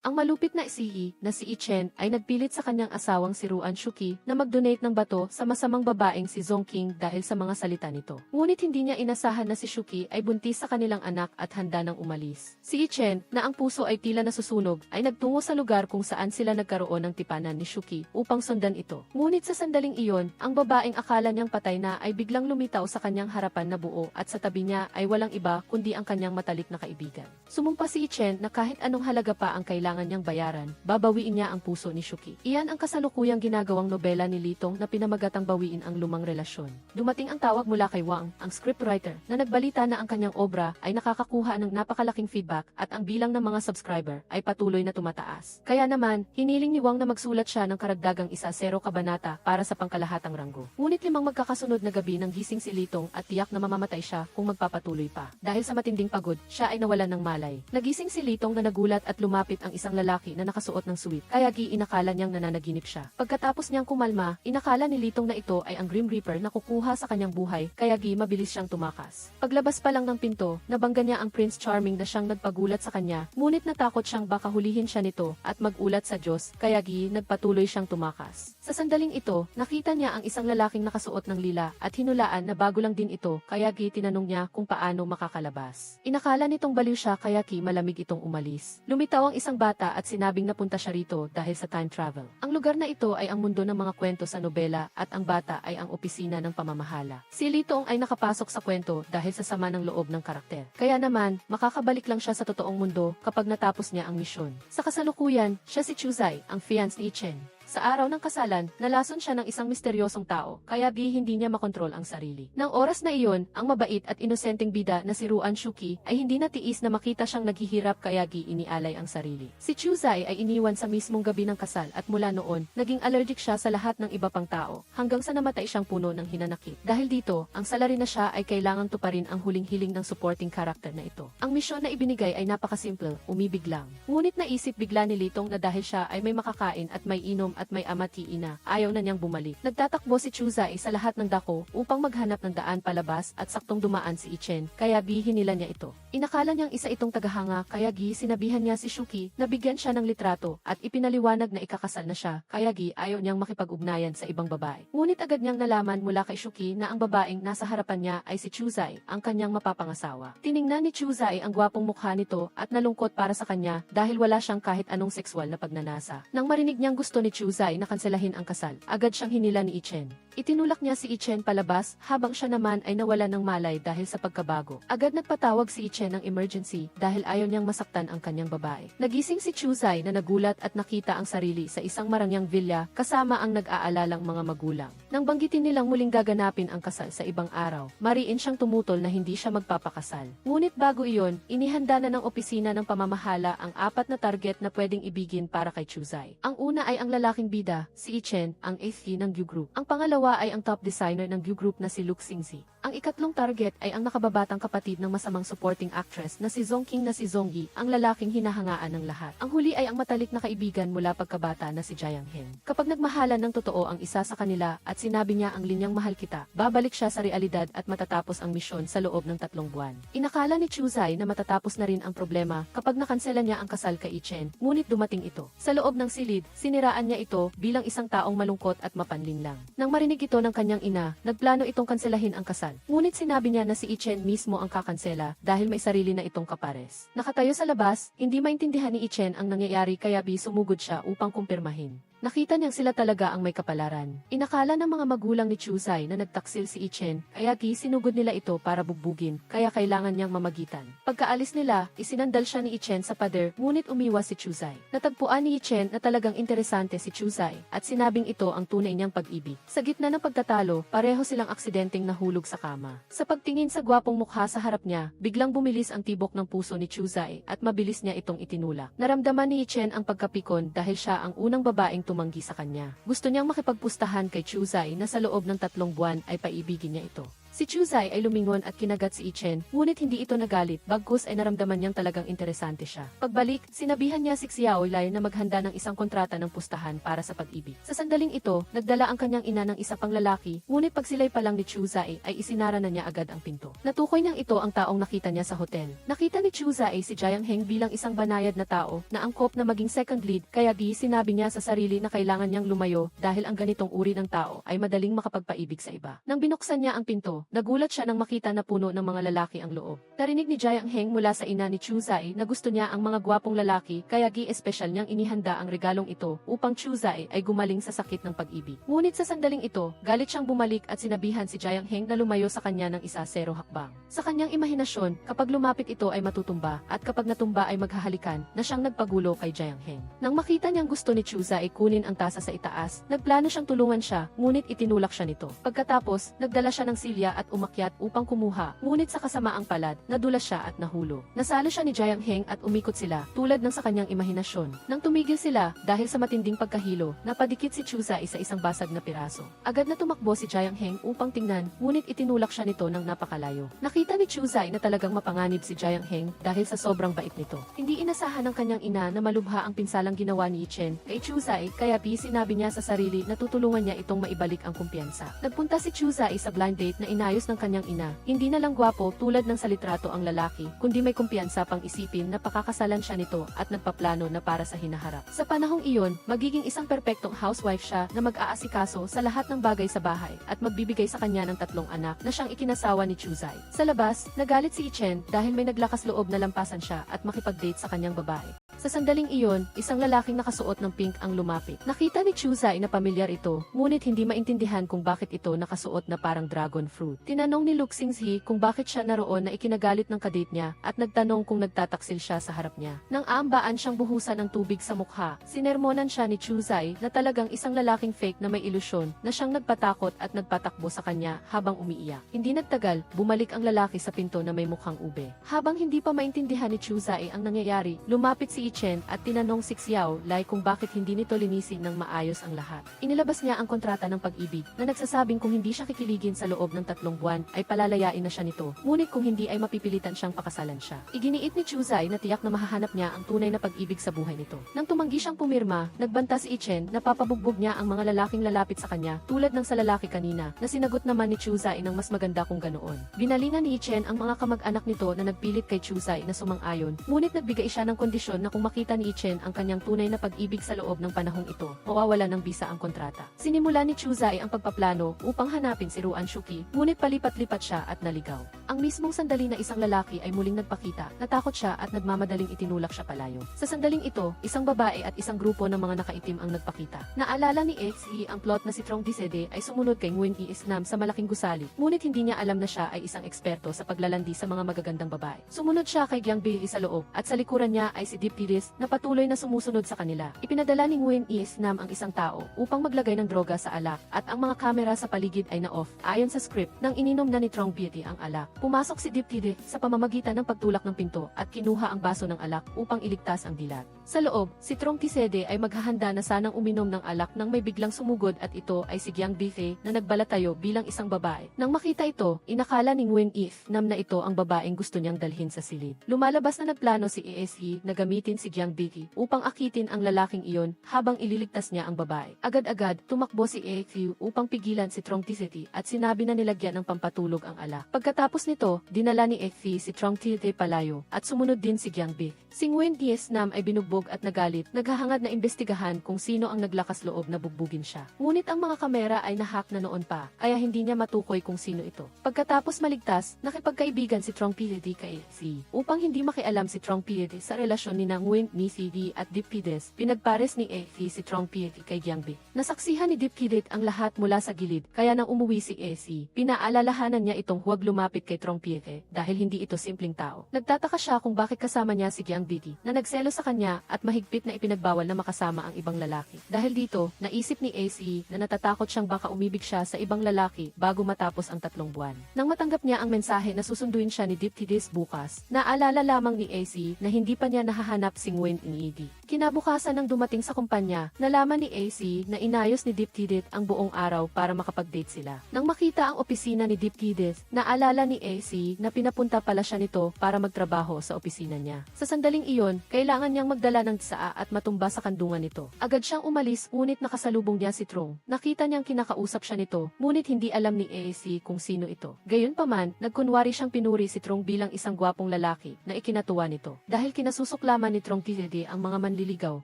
Ang malupit na isihi na si Ichen ay nagpilit sa kanyang asawang si Ruan Shuki na mag-donate ng bato sa masamang babaeng si Zongking dahil sa mga salita nito. Ngunit hindi niya inasahan na si Shuki ay buntis sa kanilang anak at handa nang umalis. Si Ichen, na ang puso ay tila nasusunog, ay nagtungo sa lugar kung saan sila nagkaroon ng tipanan ni Shuki upang sundan ito. Ngunit sa sandaling iyon, ang babaeng akala niyang patay na ay biglang lumitaw sa kanyang harapan na buo at sa tabi niya ay walang iba kundi ang kanyang matalik na kaibigan. Sumumpa si Ichen na kahit anong halaga pa ang kailangan niyang bayaran, babawiin niya ang puso ni Shuki. Iyan ang kasalukuyang ginagawang nobela ni Litong na pinamagatang bawiin ang lumang relasyon. Dumating ang tawag mula kay Wang, ang scriptwriter, na nagbalita na ang kanyang obra ay nakakakuha ng napakalaking feedback at ang bilang ng mga subscriber ay patuloy na tumataas. Kaya naman, hiniling ni Wang na magsulat siya ng karagdagang 10 kabanata para sa pangkalahatang ranggo. Ngunit 5 magkakasunod na gabi nang gising si Litong at tiyak na mamamatay siya kung magpapatuloy pa. Dahil sa matinding pagod, siya ay nawalan ng malay. Nagising si Litong na nagulat at lumapit ang isang lalaki na nakasuot ng suit, kaya inakala niyang nananaginip siya. Pagkatapos niyang kumalma, inakala ni Litong na ito ay ang Grim Reaper na kukuha sa kanyang buhay, kaya mabilis siyang tumakas. Paglabas pa lang ng pinto, nabangga niya ang Prince Charming na siyang nagpagulat sa kanya, ngunit natakot siyang baka hulihin siya nito at magulat sa Diyos, kaya nagpatuloy siyang tumakas. Sa sandaling ito, nakita niya ang isang lalaking nakasuot ng lila at hinulaan na bago lang din ito, kaya tinanong niya kung paano makakalabas. Inakala nitong baliw siya kaya malamig itong umalis. Lumitaw ang isang bata at sinabing napunta siya rito dahil sa time travel. Ang lugar na ito ay ang mundo ng mga kwento sa nobela at ang bata ay ang opisina ng pamamahala. Si Litong ay nakapasok sa kwento dahil sa sama ng loob ng karakter. Kaya naman, makakabalik lang siya sa totoong mundo kapag natapos niya ang misyon. Sa kasalukuyan, siya si Chuzai, ang fiancé ni Ichen. Sa araw ng kasalan, nalason siya ng isang misteryosong tao, kaya hindi niya makontrol ang sarili. Nang oras na iyon, ang mabait at inosenteng bida na si Ruan Shuki ay hindi natiis na makita siyang naghihirap kaya inialay ang sarili. Si Chuzai ay iniwan sa mismong gabi ng kasal at mula noon, naging allergic siya sa lahat ng iba pang tao, hanggang sa namatay siyang puno ng hinanakit. Dahil dito, ang salarin na siya ay kailangang tuparin ang huling hiling ng supporting character na ito. Ang misyon na ibinigay ay napakasimple, umibig lang. Ngunit naisip bigla ni Litong na dahil siya ay may makakain at may inom at may amati ina, ayaw na niyang bumalik. Nagtatakbo si Chuzai sa lahat ng dako upang maghanap ng daan palabas at saktong dumaan si Ichen, kaya hinila niya ito. Inakala niyang isa itong tagahanga kaya sinabihan niya si Shuki na bigyan siya ng litrato at ipinaliwanag na ikakasal na siya, kaya ayaw niyang makipag-ugnayan sa ibang babae. Ngunit agad niyang nalaman mula kay Shuki na ang babaeng nasa harapan niya ay si Chuzai, ang kanyang mapapangasawa. Tiningnan ni Chuzai ang gwapong mukha nito at nalungkot para sa kanya dahil wala siyang kahit anong sexual na pagnanasa. Nang marinig niyang gusto ni Chuzai na kanselahin ang kasal, agad siyang hinila ni Ichen. Itinulak niya si Ichen palabas habang siya naman ay nawala ng malay dahil sa pagkabago. Agad nagpatawag si Ichen ng emergency dahil ayaw niyang masaktan ang kanyang babae. Nagising si Chuzai na nagulat at nakita ang sarili sa isang marangyang villa kasama ang nag-aalalang mga magulang. Nang banggitin nilang muling gaganapin ang kasal sa ibang araw, mariin siyang tumutol na hindi siya magpapakasal. Ngunit bago iyon, inihanda na ng opisina ng pamamahala ang 4 na target na pwedeng ibigin para kay Chuzai. Ang una ay ang lalaking bida, si Ichen, ang AC ng Gyu Group. Ang pangalawa ay ang top designer ng Gyu Group na si Luke Xingzi. Ang ikatlong target ay ang nakababatang kapatid ng masamang supporting actress na si Zongking na si Zongyi, ang lalaking hinahangaan ng lahat. Ang huli ay ang matalik na kaibigan mula pagkabata na si Jiang Hen. Kapag nagmahalan ng totoo ang isa sa kanila at sinabi niya ang linyang mahal kita, babalik siya sa realidad at matatapos ang misyon sa loob ng 3 buwan. Inakala ni Chuzai na matatapos na rin ang problema kapag nakansela niya ang kasal kay Ichen, ngunit dumating ito. Sa loob ng silid, siniraan niya ito bilang isang taong malungkot at mapanlinlang. Nang marinig ito ng kanyang ina, nagplano itong kanselahin ang kasal. Ngunit sinabi niya na si Ichen mismo ang kakansela dahil may sarili na itong kapares. Nakatayo sa labas, hindi maintindihan ni Ichen ang nangyayari kaya sumugod siya upang kumpirmahin. Nakita niyang sila talaga ang may kapalaran. Inakala ng mga magulang ni Chuzai na nagtaksil si Ichen, kaya sinugod nila ito para bugbugin, kaya kailangan niyang mamagitan. Pagkaalis nila, isinandal siya ni Ichen sa pader, ngunit umiwas si Chuzai. Natagpuan ni Ichen na talagang interesante si Chuzai, at sinabing ito ang tunay niyang pag-ibig. Sa gitna ng pagtatalo, pareho silang aksidenteng nahulog sa kama. Sa pagtingin sa gwapong mukha sa harap niya, biglang bumilis ang tibok ng puso ni Chuzai, at mabilis niya itong itinulak. Naramdaman ni Ichen ang pagkapikon dahil siya ang unang babaeng tumanggi sa kanya. Gusto niyang makipagpustahan kay Chuzai na sa loob ng 3 buwan ay paibigin niya ito. Si Chuzai ay lumingon at kinagat si Ichen, ngunit hindi ito nagalit, bagkus ay naramdaman niyang talagang interesante siya. Pagbalik, sinabihan niya si Xiaolai na maghanda ng isang kontrata ng pustahan para sa pag-ibig. Sa sandaling ito, nagdala ang kanyang ina ng isa pang lalaki, ngunit pag sila'y pa lang ni Chuzai ay isinara na niya agad ang pinto. Natukoy niyang ito ang taong nakita niya sa hotel. Nakita ni Chuzai si Jiang Heng bilang isang banayad na tao na angkop na maging second lead, kaya sinabi niya sa sarili na kailangan niyang lumayo dahil ang ganitong uri ng tao ay madaling makapagpaibig sa iba. Nang binuksan niya ang pinto, nagulat siya nang makita na puno ng mga lalaki ang loob. Narinig ni Jiang Heng mula sa ina ni Chuzai na gusto niya ang mga gwapong lalaki, kaya espesyal niyang inihanda ang regalong ito upang Chuzai ay gumaling sa sakit ng pag-ibig. Ngunit sa sandaling ito, galit siyang bumalik at sinabihan si Jiang Heng na lumayo sa kanya ng 1-0 hakbang. Sa kanyang imahinasyon, kapag lumapit ito ay matutumba at kapag natumba ay maghahalikan na siyang nagpagulo kay Jiang Heng. Nang makita niyang gusto ni Chuzai ay kunin ang tasa sa itaas, nagplano siyang tulungan siya, ngunit itinulak siya nito. Pagkatapos, nagdala siya ng silya at umakyat upang kumuha, ngunit sa kasamaang palad, nadulas siya at nahulog. Nasalo siya ni Jiang Heng at umikot sila, tulad ng sa kanyang imahinasyon. Nang tumigil sila, dahil sa matinding pagkahilo, napadikit si Chuzai sa isang basag na piraso. Agad na tumakbo si Jiang Heng upang tingnan, ngunit itinulak siya nito ng napakalayo. Nakita ni Chuzai na talagang mapanganib si Jiang Heng dahil sa sobrang bait nito. Hindi inasahan ng kanyang ina na malubha ang pinsalang ginawa ni Chen kay Chuzai, kaya sinabi niya sa sarili na tutulungan niya itong maibalik ang kumpiyansa. Nagpunta si Chuzai sa blind date na inayos ng kanyang ina. Hindi na lang gwapo tulad ng sa litrato ang lalaki, kundi may kumpiyansa pang isipin na pakakasalan siya nito at nagpaplano na para sa hinaharap. Sa panahong iyon, magiging isang perpektong housewife siya na mag-aasikaso sa lahat ng bagay sa bahay at magbibigay sa kanya ng 3 anak na siyang ikinasawa ni Chuzai. Sa labas, nagalit si Ichen dahil may naglakas loob na lampasan siya at makipag-date sa kanyang babae. Sa sandaling iyon, isang lalaking nakasuot ng pink ang lumapit. Nakita ni Chuzai na pamilyar ito, ngunit hindi maintindihan kung bakit ito nakasuot na parang dragon fruit. Tinanong ni Luxingzi kung bakit siya naroon na ikinagalit ng kadate niya at nagtanong kung nagtataksil siya sa harap niya. Nang aambaan siyang buhusan ng tubig sa mukha, sinermonan siya ni Chuzai na talagang isang lalaking fake na may ilusyon na siyang nagpatakot at nagpatakbo sa kanya habang umiiyak. Hindi nagtagal, bumalik ang lalaki sa pinto na may mukhang ube. Habang hindi pa maintindihan ni Chuzai ang nangyayari, lumapit si Ichen at tinanong si Xiaolai kung bakit hindi nito linisin ng maayos ang lahat. Inilabas niya ang kontrata ng pag-ibig na nagsasabing kung hindi siya kikiligin sa loob ng 3 buwan ay palalayain na siya nito, ngunit kung hindi ay mapipilitan siyang pakasalan siya. Iginiit ni Chuzai na tiyak na mahahanap niya ang tunay na pag-ibig sa buhay nito. Nang tumanggi siyang pumirma, nagbanta si Ichen na papabugbog niya ang mga lalaking lalapit sa kanya tulad ng sa lalaki kanina na sinagot naman ni Chuzai ng mas maganda kung ganoon. Binalingan ni Ichen ang mga kamag-anak nito na nagpilit kay Chuzai na sumang-ayon, ngunit nagbigay siya ng kondisyon na kung makita ni Ichen ang kanyang tunay na pag-ibig sa loob ng panahong ito, mawawala ng bisa ang kontrata. Sinimula ni Chuzai ang pagpaplano upang hanapin si Ruan Shuki, ngunit palipat-lipat siya at naligaw. Ang mismong sandali na isang lalaki ay muling nagpakita, natakot siya at nagmamadaling itinulak siya palayo. Sa sandaling ito, isang babae at isang grupo ng mga nakaitim ang nagpakita. Naalala ni Xi ang plot na si Trong Disede ay sumunod kay Nguyen Isnam sa malaking gusali, ngunit hindi niya alam na siya ay isang eksperto sa paglalandi sa mga magagandang babae. Sumunod siya kay Gyang Bi sa loob, at sa likuran niya ay si Deep Tiris na patuloy na sumusunod sa kanila. Ipinadala ni Nguyen Isnam ang isang tao upang maglagay ng droga sa alak, at ang mga kamera sa paligid ay na-off. Ayon sa script, nang ininom na ni Trong Beauty ang alak, pumasok si Deep Tiris sa pamamagitan ng pagtulak ng pinto at kinuha ang baso ng alak upang iligtas ang dilat. Sa loob, si Trong Tisede ay maghahanda na sanang uminom ng alak nang may biglang sumugod, at ito ay si Gyang Bife na nagbalatayo bilang isang babae. Nang makita ito, inakala ni Nguyen Isnam na ito ang babaeng gusto niyang dalhin sa silid. Lumalabas na nagplano si ESE na gamitin si Gyang Bife upang akitin ang lalaking iyon habang ililigtas niya ang babae. Agad-agad, tumakbo si ESE upang pigilan si Trong Tisede at sinabi na nilagyan ng pampatulog ang alak. Pagkatapos nito, dinala ni ESE si Trong Tisede palayo at sumunod din si Gyang Bife. Si Nguyen Isnam ay binugbog at nagalit, naghahangad na imbestigahan kung sino ang naglakas loob na bugbugin siya. Ngunit ang mga kamera ay nahack na noon pa, kaya hindi niya matukoy kung sino ito. Pagkatapos maligtas, nakipagkaibigan si Trong Piede kay ESE. Upang hindi makialam si Trong Piede sa relasyon ni Nguyen Nisidi at Deep Pides, pinagpares ni ESE si Trong Piede kay Gyang Bi. Nasaksihan ni Deep Pidet ang lahat mula sa gilid, kaya nang umuwi si ESE, pinaalalahanan niya itong huwag lumapit kay Trong Piede dahil hindi ito simpleng tao. Nagtataka siya kung bakit kasama niya si Gyang Bi na nagselo sa kanya at mahigpit na ipinagbawal na makasama ang ibang lalaki. Dahil dito, naisip ni ESE na natatakot siyang baka umibig siya sa ibang lalaki bago matapos ang 3 buwan. Nang matanggap niya ang mensahe na susunduin siya ni Deep Tidis bukas, naalala lamang ni ESE na hindi pa niya nahahanap si Nguyen Inidi. Kinabukasan nang dumating sa kumpanya, nalaman ni AC na inayos ni Diptidit ang buong araw para makapag-date sila. Nang makita ang opisina ni Diptidit, naalala ni AC na pinapunta pala siya nito para magtrabaho sa opisina niya. Sa sandaling iyon, kailangan niyang magdala ng tsaa at matumba sa kandungan nito. Agad siyang umalis ngunit nakasalubong niya si Trong. Nakita niyang kinakausap siya nito, ngunit hindi alam ni AC kung sino ito. Gayunpaman, nagkunwari siyang pinuri si Trong bilang isang gwapong lalaki na ikinatuwa nito. Dahil kinasusuklaman ni Trong Tidede ang mga manliligaw,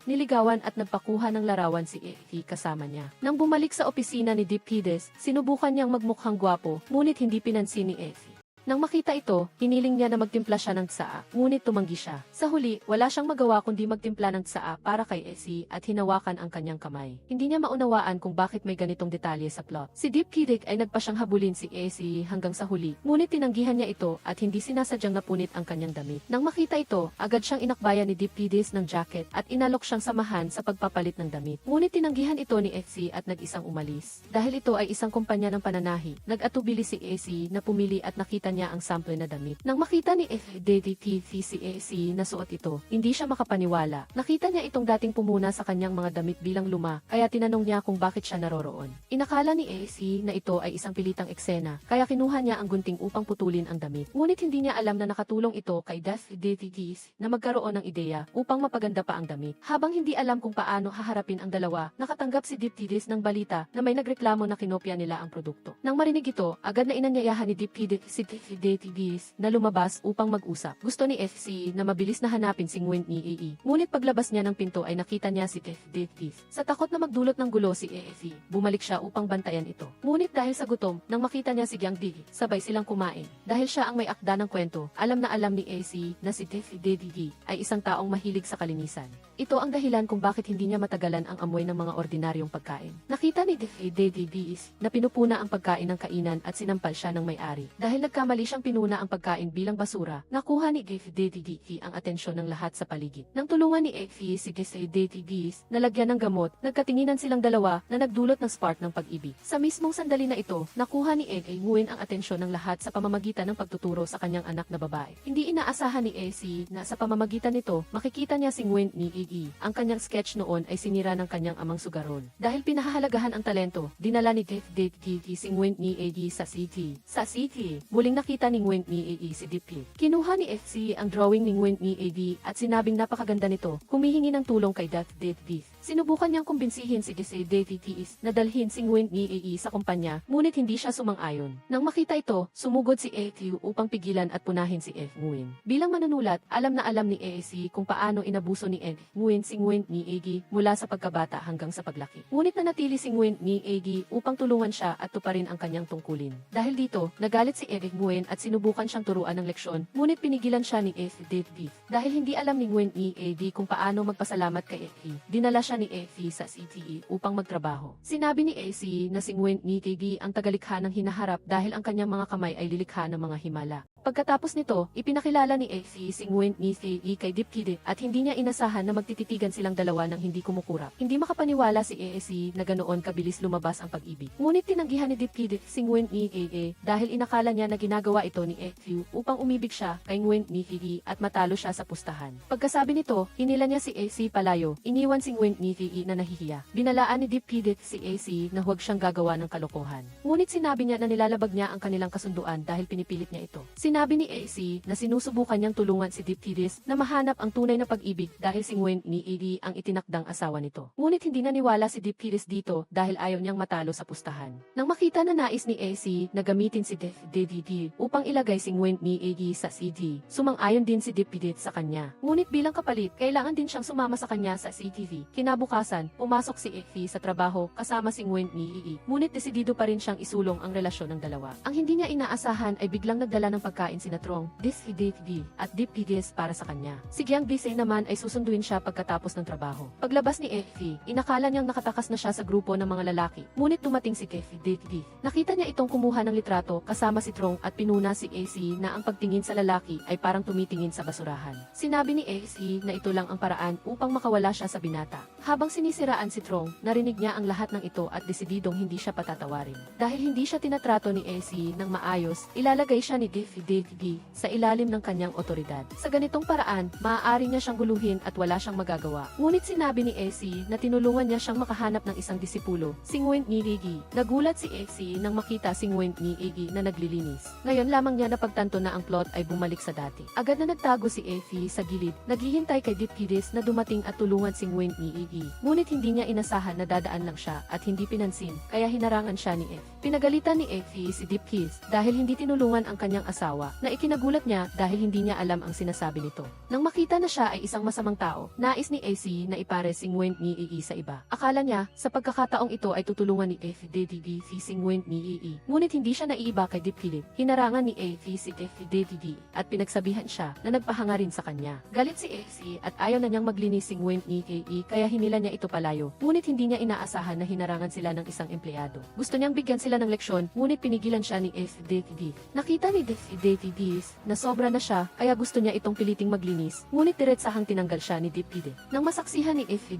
niligawan at nagpakuha ng larawan si AC kasama niya. Nang bumalik sa opisina ni Diptides, sinubukan niyang magmukhang gwapo, ngunit hindi pinansin ni AC. Nang makita ito, hiniling niya na magtimpla siya ng tsaa, ngunit tumanggi siya. Sa huli, wala siyang magawa kundi magtimpla ng tsaa para kay AC at hinawakan ang kanyang kamay. Hindi niya maunawaan kung bakit may ganitong detalye sa plot. Si Dipkidik ay nagpa siyang habulin si AC hanggang sa huli, ngunit tinanggihan niya ito at hindi sinasadyang napunit ang kanyang damit. Nang makita ito, agad siyang inakbayan ni Dipkidis ng jacket at inalok siyang samahan sa pagpapalit ng damit. Ngunit tinanggihan ito ni AC at nag-isang umalis. Dahil ito ay isang kumpanya ng pananahi, nag-atubili si AC na pumili at nakita niya ang sample na damit. Nang makita ni FDDTV si AC na suot ito, hindi siya makapaniwala. Nakita niya itong dating pumuna sa kanyang mga damit bilang luma, kaya tinanong niya kung bakit siya naroroon. Inakala ni AC na ito ay isang pilitang eksena, kaya kinuha niya ang gunting upang putulin ang damit. Ngunit hindi niya alam na nakatulong ito kay FDDTs na magkaroon ng ideya upang mapaganda pa ang damit. Habang hindi alam kung paano haharapin ang dalawa, nakatanggap si Diptidis ng balita na may nagreklamo na kinopya nila ang produkto. Nang marinig ito, agad na inanyayahan ni Diptidis si FDDTs na lumabas upang mag-usap. Gusto ni FC na mabilis na hanapin si Nguyen ni AE. Ngunit paglabas niya ng pinto ay nakita niya si FDDTs. Sa takot na magdulot ng gulo si AFC, bumalik siya upang bantayan ito. Ngunit dahil sa gutom, nang makita niya si Gyang Di, sabay silang kumain. Dahil siya ang may akda ng kwento, alam na alam ni AC na si FDDD ay isang taong mahilig sa kalinisan. Ito ang dahilan kung bakit hindi niya matagalan ang amoy ng mga ordinaryong pagkain. Nakita ni FDDDs na pinupuna ang pagkain ng kainan at sinampal siya ng may-ari. Dahil nagkamali siyang pinuna ang pagkain bilang basura, nakuha ni FDDD ang atensyon ng lahat sa paligid. Nang tulungan ni FD si FDDs na lagyan ng gamot, nagkatinginan silang dalawa na nagdulot ng spark ng pag-ibig. Sa mismong sandali na ito, nakuha ni Nguyen ang atensyon ng lahat sa pamamagitan ng pagtuturo sa kanyang anak na babae. Hindi inaasahan ni AC na sa pamamagitan nito, makikita niya si Nguyen ni AE. Ang kanyang sketch noon ay sinira ng kanyang amang sugaron. Dahil pinahahalagahan ang talento, dinala ni FDD si Nguyen ni AE sa city. Sa city, muling nakita ni Nguyen ni AE si Dipki. Kinuha ni FC ang drawing ni Nguyen ni AE at sinabing napakaganda nito, humihingi ng tulong kay Dipki. Sinubukan niyang kumbinsihin si DTTs na dalhin si Nguyen ni AE sa kumpanya, ngunit hindi siya sumang-ayon. Nang makita ito, sumugod si AQ upang pigilan at punahin si Nguyen. Bilang manunulat, alam na alam ni AAC kung paano inabuso ni Nguyen si Nguyen ni AE mula sa pagkabata hanggang sa paglaki. Ngunit nanatili si Nguyen ni AE upang tulungan siya at tuparin ang kanyang tungkulin. Dahil dito, nagalit si Nguyen at sinubukan siyang turuan ng leksyon, ngunit pinigilan siya ni FDD. Dahil hindi alam ni Nguyen ni AE kung paano magpasalamat kay AE, dinala siya ni AC sa CTE upang magtrabaho. Sinabi ni AC na si Nguyen ni AE ang tagalikha ng hinaharap dahil ang kanyang mga kamay ay lilikha ng mga himala. Pagkatapos nito, ipinakilala ni AC si Nguyen ni AE kay Dipkide at hindi niya inasahan na magtititigan silang dalawa ng hindi kumukurap. Hindi makapaniwala si AC na ganoon kabilis lumabas ang pag-ibig. Ngunit tinanggihan ni Dipkide si Nguyen ni AE dahil inakala niya na ginagawa ito ni AQ upang umibig siya kay Nguyen ni AE at matalo siya sa pustahan. Pagkasabi nito, hinila niya si AC palayo, iniwan si Nguyen ni AE na nahihiya. Binalaan ni Dipkide si AC na huwag siyang gagawa ng kalokohan. Ngunit sinabi niya na nilalabag niya ang kanilang kasunduan dahil pinipilit niya ito. Sinabi ni AC na sinusubukan niyang tulungan si Dipkidis na mahanap ang tunay na pag-ibig dahil si Nguyen ni AE ang itinakdang asawa nito. Ngunit hindi naniwala si Dipkidis dito dahil ayaw niyang matalo sa pustahan. Nang makita na nais ni AC na gamitin si DDD upang ilagay si Nguyen ni AE sa CD, sumang-ayon din si Dipkidis sa kanya. Ngunit bilang kapalit, kailangan din siyang sumama sa kanya sa CTV. Kinabukasan, pumasok si AE sa trabaho kasama si Nguyen ni AE. Ngunit desidido pa rin siyang isulong ang relasyon ng dalawa. Ang hindi niya inaasahan ay biglang nagdala ng pagkain si Trong, DD at Dipkidis para sa kanya. Si Gyang Bisay naman ay susunduin siya pagkatapos ng trabaho. Paglabas ni FD, inakala niyang nakatakas na siya sa grupo ng mga lalaki. Ngunit dumating si DD. Nakita niya itong kumuha ng litrato kasama si Trong at pinuna si AC na ang pagtingin sa lalaki ay parang tumitingin sa basurahan. Sinabi ni AC na ito lang ang paraan upang makawala siya sa binata. Habang sinisiraan si Trong, narinig niya ang lahat ng ito at desididong hindi siya patatawarin. Dahil hindi siya tinatrato ni AC ng maayos, ilalagay siya ni Davey sa ilalim ng kanyang otoridad. Sa ganitong paraan, maaari niya siyang guluhin at wala siyang magagawa. Ngunit sinabi ni AC na tinulungan niya siyang makahanap ng isang disipulo, si Nguyen Ni Iggy. Nagulat si AC nang makita si Nguyen Ni Iggy na naglilinis. Ngayon lamang niya napagtanto na ang plot ay bumalik sa dati. Agad na nagtago si AC sa gilid, naghihintay kay Dipkides na dumating at tulungan si Nguyen Ni Iggy. Ngunit hindi niya inasahan na dadaan lang siya at hindi pinansin, kaya hinarangan siya ni F. Pinagalitan ni F si Dipkides dahil hindi tinulungan ang kanyang asawa, na ikinagulat niya dahil hindi niya alam ang sinasabi nito. Nang makita na siya ay isang masamang tao, nais ni AC na ipare si Nguyen Ni Iggy sa iba. Akala niya, sa pagkakataong ito ay tutulungan ni F si Nguyen Ni Iggy. Ngunit hindi siya naiiba kay Dipkides. Hinarangan ni F si F at pinagsabihan siya na nagpahanga rin sa kanya. Galit si AC at ayaw na niyang maglinis si Nguyen Ni Iggy kaya hinila niya ito palayo. Ngunit hindi niya inaasahan na hinarangan sila ng isang empleyado. Gusto niyang bigyan sila ng leksyon, ngunit pinigilan siya ni F. Nakita ni na sobra na siya, kaya gusto niya itong piliting maglinis, ngunit diretsahang tinanggal siya ni Dipkides. Nang masaksihan ni F.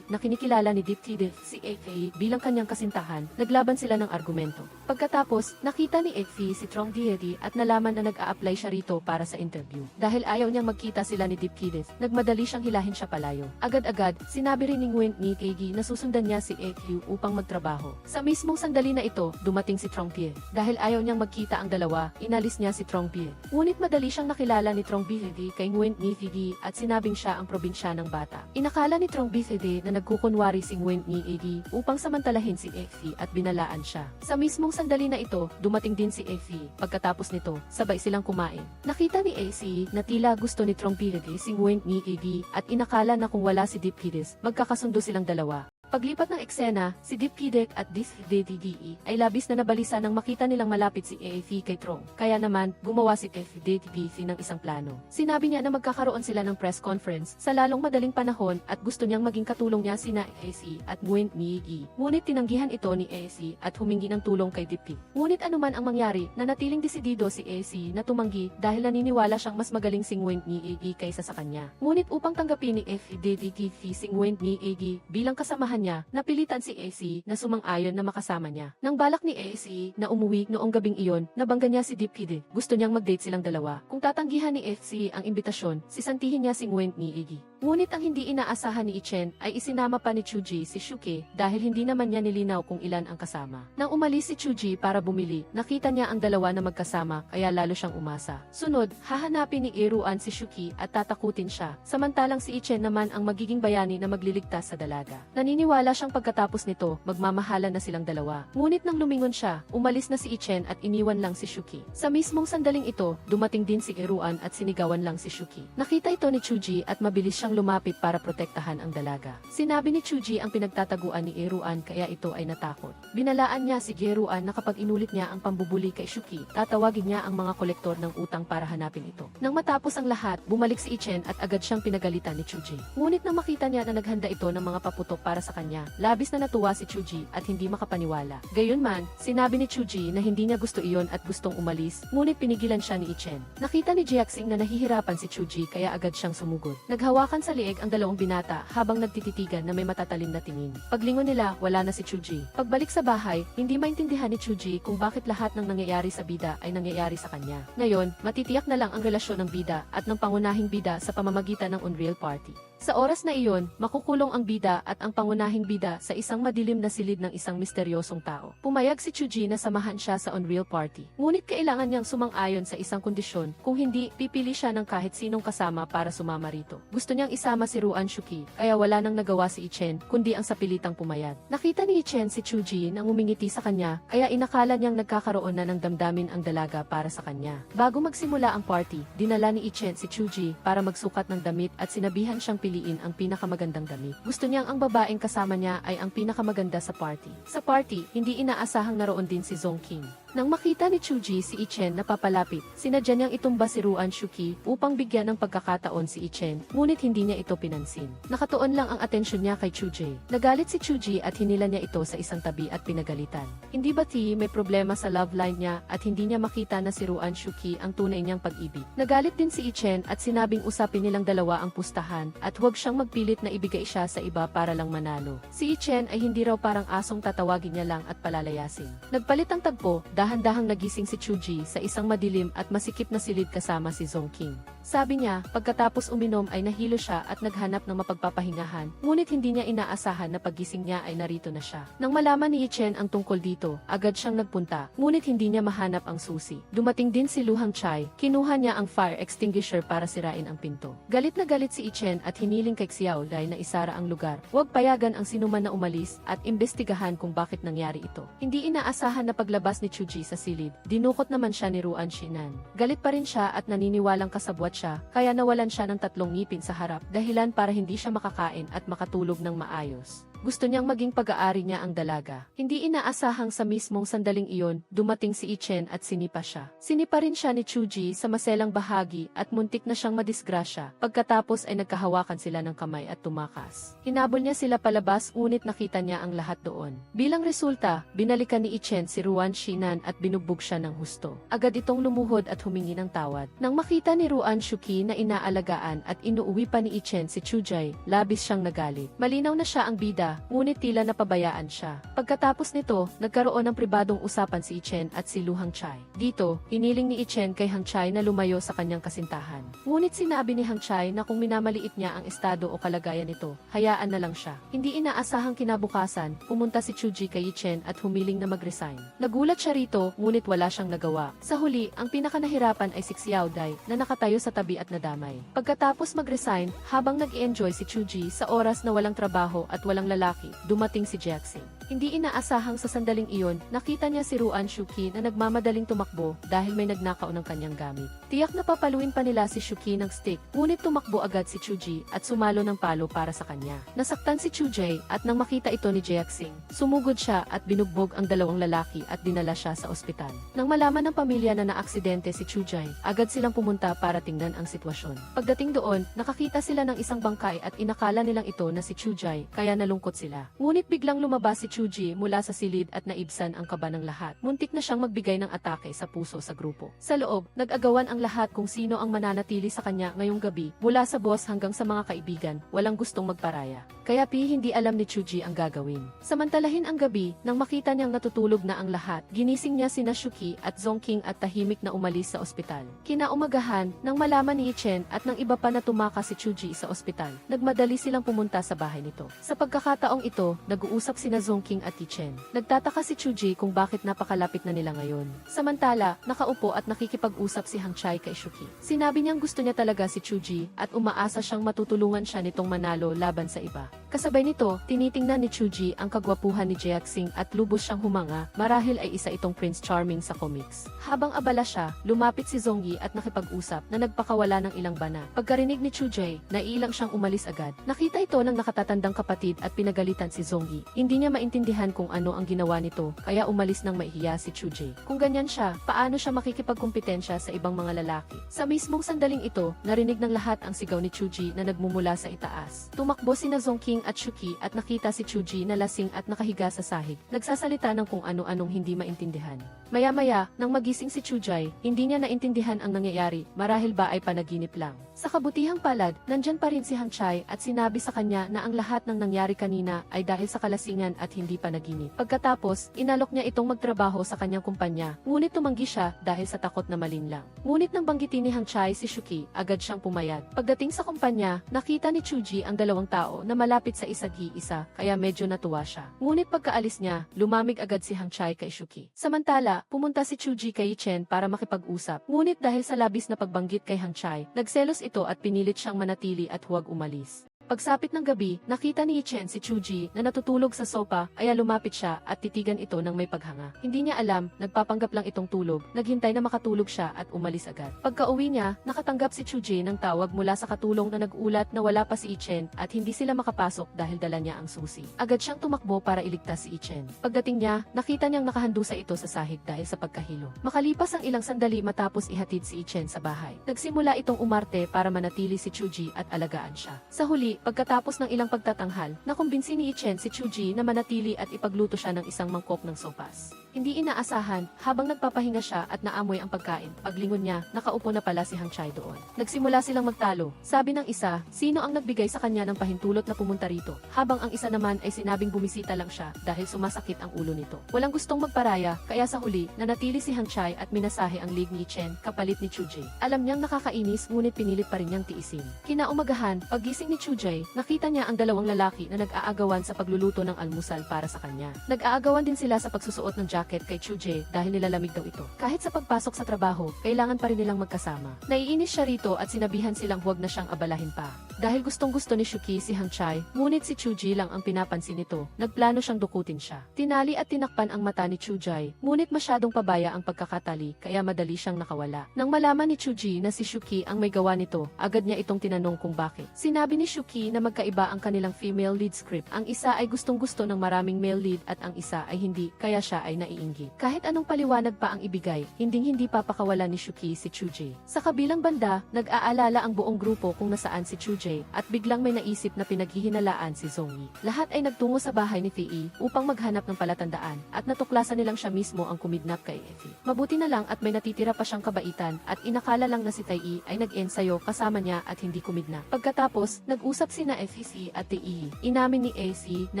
na kinikilala ni Dipkides si FA bilang kanyang kasintahan, naglaban sila ng argumento. Pagkatapos, nakita ni F. si Trong Diety at nalaman na nag-a-apply siya rito para sa interview. Dahil ayaw niyang magkita sila ni Dipkides, nagmadali siyang hilahin siya palayo. Agad-agad, sinabi rin ni Nguyen Ni Iggy na susundan niya si FQ upang magtrabaho. Sa mismong sandali na ito, dumating si Trong Pie. Dahil ayaw niyang magkita ang dalawa, inalis niya si Trong Pie. Ngunit madali siyang nakilala ni Trong Pie kay Nguyen Ni Iggy at sinabing siya ang probinsya ng bata. Inakala ni Trong Pie na nagkukunwari si Nguyen Ni Iggy upang samantalahin si FQ at binalaan siya. Sa mismong sandali na ito, dumating din si FQ. Pagkatapos nito, sabay silang kumain. Nakita ni AC na tila gusto ni Trong Pie si Nguyen Ni Iggy at inakala na kung wala si Dipkides, magkakasundo silang dalawa. Paglipat ng eksena, si Dipkides at Dipkides ay labis na nabalisa nang makita nilang malapit si AF kay Trong. Kaya naman, gumawa si Dipkides ng isang plano. Sinabi niya na magkakaroon sila ng press conference sa lalong madaling panahon at gusto niyang maging katulong niya sina AC at Nguyen Ni Iggy. Ngunit tinanggihan ito ni AC at humingi ng tulong kay Dipkides. Ngunit anuman ang mangyari, nanatiling desidido si AC na tumanggi dahil naniniwala siyang mas magaling si Nguyen Ni Iggy kaysa sa kanya. Ngunit upang tanggapin ni Dipkides si Nguyen Ni Iggy bilang kasamahan niya, napilitan si AC na sumang-ayon na makasama niya. Nang balak ni AC na umuwi noong gabing iyon, nabangga niya si Dipkides. Gusto niyang mag-date silang dalawa. Kung tatanggihan ni FC ang imbitasyon, sisantihin niya si Nguyen Ni Iggy. Ngunit ang hindi inaasahan ni Ichen ay isinama pa ni Chuji si Shuke dahil hindi naman niya nilinaw kung ilan ang kasama. Nang umalis si Chuji para bumili, nakita niya ang dalawa na magkasama kaya lalo siyang umasa. Sunod, hahanapin ni Iruan si Shuki at tatakutin siya, samantalang si Ichen naman ang magiging bayani na magliligtas sa dalaga. Naniniwala siyang pagkatapos nito, magmamahalan na silang dalawa. Ngunit nang lumingon siya, umalis na si Ichen at iniwan lang si Shuki. Sa mismong sandaling ito, dumating din si Iruan at sinigawan lang si Shuki. Nakita ito ni Chuji at mabilis siyang lumapit para protektahan ang dalaga. Sinabi ni Chuji ang pinagtataguan ni Iruan kaya ito ay natakot. Binalaan niya si Iruan na kapag inulit niya ang pambubuli kay Shuki, tatawagin niya ang mga kolektor ng utang para hanapin ito. Nang matapos ang lahat, bumalik si Ichen at agad siyang pinagalitan ni Chuji. Ngunit nang makita niya na naghanda ito ng mga paputok para sa kanya, labis na natuwa si Chuji at hindi makapaniwala. Gayunman, sinabi ni Chuji na hindi niya gusto iyon at gustong umalis, ngunit pinigilan siya ni Ichen. Nakita ni Jiaxing na nahihirapan si Chuji kaya agad siyang sumugod. Naghawakan sa liig ang dalawang binata habang nagtititigan na may matatalim na tingin. Paglingon nila, wala na si Chuji. Pagbalik sa bahay, hindi maintindihan ni Chuji kung bakit lahat ng nangyayari sa bida ay nangyayari sa kanya. Ngayon, matitiyak na lang ang relasyon ng bida at ng pangunahing bida sa pamamagitan ng Unreal Party. Sa oras na iyon, makukulong ang bida at ang pangunahing bida sa isang madilim na silid ng isang misteryosong tao. Pumayag si Chuji na samahan siya sa Unreal Party. Ngunit kailangan niyang sumang-ayon sa isang kondisyon, kung hindi, pipili siya ng kahit sinong kasama para sumama rito. Gusto niyang isama si Ruan Shuki, kaya wala nang nagawa si Ichen, kundi ang sapilitang pumayag. Nakita ni Ichen si Chuji nang umingiti sa kanya, kaya inakala niyang nagkakaroon na ng damdamin ang dalaga para sa kanya. Bago magsimula ang party, dinala ni Ichen si Chuji para magsukat ng damit at sinabihan siyang piliin ang pinakamagandang damit. Gusto niyang ang babaeng kasama niya ay ang pinakamaganda sa party. Sa party, hindi inaasahang naroon din si Zong King. Nang makita ni Chuji si Ichen na papalapit, sinadya niyang itumba si Ruan Shuki upang bigyan ng pagkakataon si Ichen, ngunit hindi niya ito pinansin. Nakatuon lang ang atensyon niya kay Chuji. Nagalit si Chuji at hinila niya ito sa isang tabi at pinagalitan. Hindi ba may problema sa love life niya at hindi niya makita na si Ruan Shuki ang tunay niyang pag-ibig. Nagalit din si Ichen at sinabing usapin nilang dalawa ang pustahan at huwag siyang magpilit na ibigay siya sa iba para lang manalo. Si Ichen ay hindi raw parang asong tatawagin niya lang at palalayasin. Nagpalit ang tagpo, dahan-dahang nagising si Chuji sa isang madilim at masikip na silid kasama si Zongking. Sabi niya, pagkatapos uminom ay nahilo siya at naghanap ng mapagpapahingahan, ngunit hindi niya inaasahan na paggising niya ay narito na siya. Nang malaman ni Ichen ang tungkol dito, agad siyang nagpunta, ngunit hindi niya mahanap ang susi. Dumating din si Lu Hangchai, kinuha niya ang fire extinguisher para sirain ang pinto. Galit na galit si Ichen at hiniling kay Xiao Dai na isara ang lugar. Huwag payagan ang sinuman na umalis at imbestigahan kung bakit nangyari ito. Hindi inaasahan na paglabas ni Chuji sa silid, dinukot naman siya ni Ruan Shinan. Galit pa rin siya at naniniwalang kasabwat siya, kaya nawalan siya ng 3 ngipin sa harap, dahilan para hindi siya makakain at makatulog ng maayos. Gusto niyang maging pag-aari niya ang dalaga. Hindi inaasahang sa mismong sandaling iyon, dumating si Ichen at sinipa siya. Sinipa rin siya ni Chuji sa maselang bahagi at muntik na siyang madisgrasya. Pagkatapos ay nagkahawakan sila ng kamay at tumakas. Hinabol niya sila palabas ngunit nakita niya ang lahat doon. Bilang resulta, binalikan ni Ichen si Ruan Shinan at binugbog siya ng husto. Agad itong lumuhod at humingi ng tawad. Nang makita ni Ruan Shuki na inaalagaan at inuuwi pa ni Ichen si Chujay, labis siyang nagalit. Malinaw na siya ang bida, ngunit tila napabayaan siya. Pagkatapos nito, nagkaroon ng pribadong usapan si Ichen at si Lu Hangchai. Dito, hiniling ni Ichen kay Hangchai na lumayo sa kanyang kasintahan. Ngunit sinabi ni Hangchai na kung minamaliit niya ang estado o kalagayan nito, hayaan na lang siya. Hindi inaasahang kinabukasan, pumunta si Chuji kay Ichen at humiling na mag-resign. Nagulat siya rito, ngunit wala siyang nagawa. Sa huli, ang pinakanahirapan ay si Xiao Dai na nakatayo sa tabi at nadamay. Pagkatapos mag-resign, habang nag-enjoy si Chuji sa oras na walang trabaho at walang lalaki, dumating si Jackson. Hindi inaasahang sa sandaling iyon, nakita niya si Ruan Shuki na nagmamadaling tumakbo dahil may nagnakaw ng kanyang gamit. Tiyak na papaluin pa nila si Shuki ng stick, ngunit tumakbo agad si Chuji at sumalo ng palo para sa kanya. Nasaktan si Chujay at nang makita ito ni Jackson, sumugod siya at binugbog ang dalawang lalaki at dinala siya sa ospital. Nang malaman ng pamilya na naaksidente si Chujay, agad silang pumunta para tingnan ang sitwasyon. Pagdating doon, nakakita sila ng isang bangkay at inakala nilang ito na si Chujay, kaya nalungkot sila. Ngunit biglang lumabas si Chuji mula sa silid at naibsan ang kaba ng lahat. Muntik na siyang magbigay ng atake sa puso sa grupo. Sa loob, nag-agawan ang lahat kung sino ang mananatili sa kanya ngayong gabi, mula sa boss hanggang sa mga kaibigan, walang gustong magparaya. Kaya hindi alam ni Chuji ang gagawin. Samantalahin ang gabi, nang makita niyang natutulog na ang lahat, ginising niya sina Shuki at Zongking at tahimik na umalis sa ospital. Kinaumagahan, nang malaman ni Ichen at ng iba pa na tumakas si Chuji sa ospital, nagmadali silang pumunta sa bahay nito. Sa pagkakataong ito, nag-uusap sina Zongking at Ichen. Nagtataka si Chuji kung bakit napakalapit na nila ngayon. Samantala, nakaupo at nakikipag-usap si Hangchai kay Shuki. Sinabi niyang gusto niya talaga si Chuji at umaasa siyang matutulungan siya nitong manalo laban sa iba. Kasabay nito, tinitingnan ni Chuji ang kagwapuhan ni Jaeksing at lubos siyang humanga, marahil ay isa itong Prince Charming sa comics. Habang abala siya, lumapit si Zongyi at nakipag-usap na nagpakawala ng ilang bana. Pagkarinig ni Chujay, naiilang siyang umalis agad. Nakita ito ng nakatatandang kapatid at pinagalitan si Zongyi. Hindi niya maintindihan kung ano ang ginawa nito, kaya umalis nang maihiya si Chujay. Kung ganyan siya, paano siya makikipagkumpetensya sa ibang mga lalaki? Sa mismong sandaling ito, narinig ng lahat ang sigaw ni Chuji na nagmumula sa itaas. Tumakbo sina Zongking at Shuki at nakita si Chuji na lasing at nakahiga sa sahig, nagsasalita ng kung ano-anong hindi maintindihan. Maya-maya, nang magising si Chujay, hindi niya naintindihan ang nangyayari, marahil ba ay panaginip lang. Sa kabutihang palad, nandyan pa rin si Hangchai at sinabi sa kanya na ang lahat ng nangyari kanina ay dahil sa kalasingan at hindi panaginip. Pagkatapos, inalok niya itong magtrabaho sa kanyang kumpanya, ngunit tumanggi siya dahil sa takot na malinlang. Ngunit nang banggitin ni Hangchai si Shuki, agad siyang pumayat. Pagdating sa kumpanya, nakita ni Chuji ang dalawang tao na malapit sa isa't-isa, kaya medyo natuwa siya. Ngunit pagkaalis niya, lumamig agad si Hangchai kay Shuki. Samantala, pumunta si Chuji kay Chen para makipag-usap. Ngunit dahil sa labis na pagbanggit kay Hangchai, nagselos ito at pinilit siyang manatili at huwag umalis. Pagsapit ng gabi, nakita ni Chen si Chuji na natutulog sa sopa, kaya lumapit siya at titigan ito ng may paghanga. Hindi niya alam, nagpapanggap lang itong tulog, naghintay na makatulog siya at umalis agad. Pagka-uwi niya, nakatanggap si Chuji ng tawag mula sa katulong na nag-ulat na wala pa si Chen at hindi sila makapasok dahil dala niya ang susi. Agad siyang tumakbo para iligtas si Chen. Pagdating niya, nakita niyang nakahandusa ito sa sahig dahil sa pagkahilo. Makalipas ang ilang sandali matapos ihatid si Chen sa bahay, nagsimula itong umarte para manatili si Chuji at alagaan siya. Sa huli, pagkatapos ng ilang pagtatanghal, nakumbinsi ni Chen si Chuji na manatili at ipagluto siya ng isang mangkok ng sopas. Hindi inaasahan, habang nagpapahinga siya at naamoy ang pagkain, paglingon niya, nakaupo na pala si Hang Chai doon. Nagsimula silang magtalo. Sabi ng isa, sino ang nagbigay sa kanya ng pahintulot na pumunta rito, habang ang isa naman ay sinabing bumisita lang siya dahil sumasakit ang ulo nito. Walang gustong magparaya, kaya sa huli, nanatili si Hang Chai at minasahe ang lig ni Chen, kapalit ni Chuji. Alam niyang nakakainis ngunit pinilit pa rin niyang tiisin. Kinaumagahan, paggising ni Chuji, nakita niya ang dalawang lalaki na nag-aagawan sa pagluluto ng almusal para sa kanya. Nag-aagawan din sila sa pagsusuot ng jacket kay Chuji dahil nilalamig daw ito. Kahit sa pagpasok sa trabaho, kailangan pa rin nilang magkasama. Naiinis siya rito at sinabihan silang huwag na siyang abalahin pa. Dahil gustong-gusto ni Shuki si Hang Chai, ngunit si Chuji lang ang pinapansin nito, nagplano siyang dukutin siya. Tinali at tinakpan ang mata ni Chuji, ngunit masyadong pabaya ang pagkakatali kaya madali siyang nakawala. Nang malaman ni Chuji na si Shuki ang may gawa nito, agad niya itong tinanong kung bakit. Sinabi ni Shuki na magkaiba ang kanilang female lead script. Ang isa ay gustong-gusto ng maraming male lead at ang isa ay hindi, kaya siya ay naiinggit. Kahit anong paliwanag pa ang ibigay, hinding-hindi papakawalan ni Shuki si Chuji. Sa kabilang banda, nag-aalala ang buong grupo kung nasaan si Chuji at biglang may naisip na pinaghihinalaan si Zongyi. Lahat ay nagtungo sa bahay ni Fei upang maghanap ng palatandaan at natuklasan nilang siya mismo ang kumidnap kay Effie. Mabuti na lang at may natitira pa siyang kabaitan at inakala lang na si Fei ay nag-ensayo kasama niya at hindi kumidnap. Pagkatapos, nag-usap sina Effie at Fei. Inamin ni AC na